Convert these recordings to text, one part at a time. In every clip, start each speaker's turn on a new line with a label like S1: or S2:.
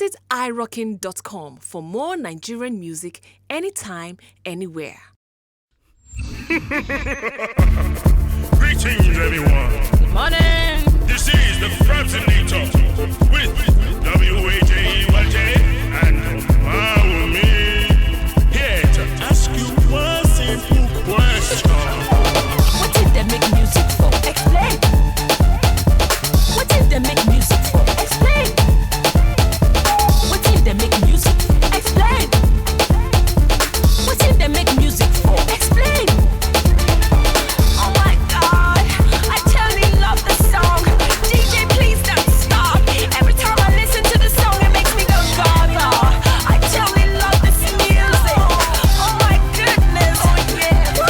S1: Visit irockin.com for more Nigerian music anytime, anywhere.
S2: Greetings, everyone.
S1: Good morning.
S2: This is the Frazzinator with w.a.j.e, Waje, and Omawumi. Here to ask you one simple question.
S1: What did they make music for? Explain. What did they make music for? Explain. What did they make music for? Explain. What did they make music for? Explain. Oh my God, I totally love the song. DJ, please don't stop. Every time I listen to the song, it makes me go gaga. I totally love this music. Oh my goodness. Oh yeah. Woo.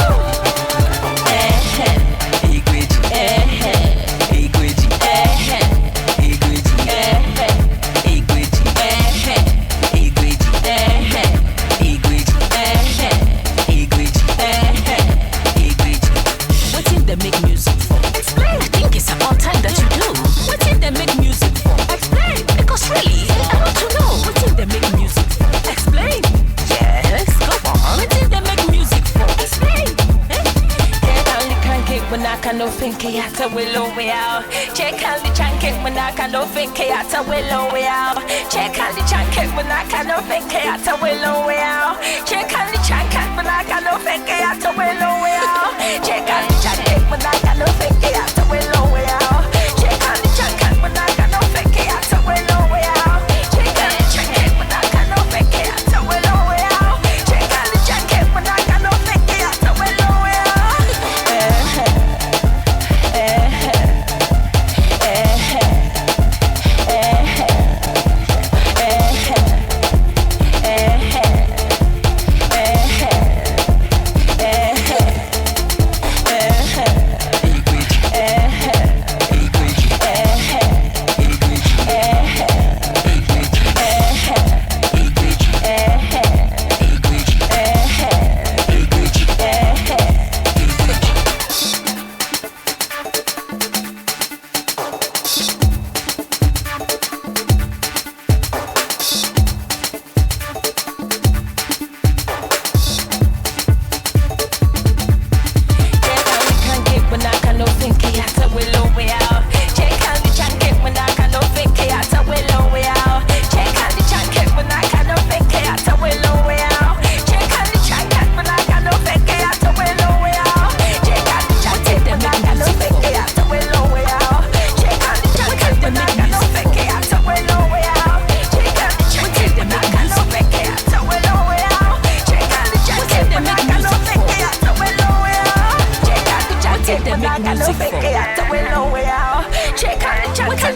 S1: What did they make music for? Explain. I think it's about time that you do. What did they make music for? Explain. Because really, I want to know. What did they make music for? Explain. Yes, go on. What did they make music for? Explain. Check out the crank when I can no think at a willow way out. Check out the crank when I can no think at a willow way out. Check out the crank when I can no think at a willow way out. Check out the crank when I can no think at a willow way out. Check out the crank when I can no think at a willow way out. Check out the crank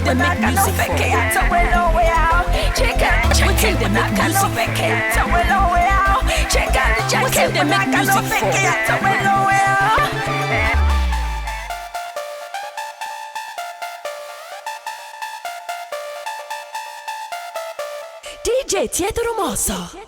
S1: when I can no think at a willow way out. Check out the crank when I can no think at a willow way out. Check out the crank when I can no think at a willow way out. DJ Tieto Romoso.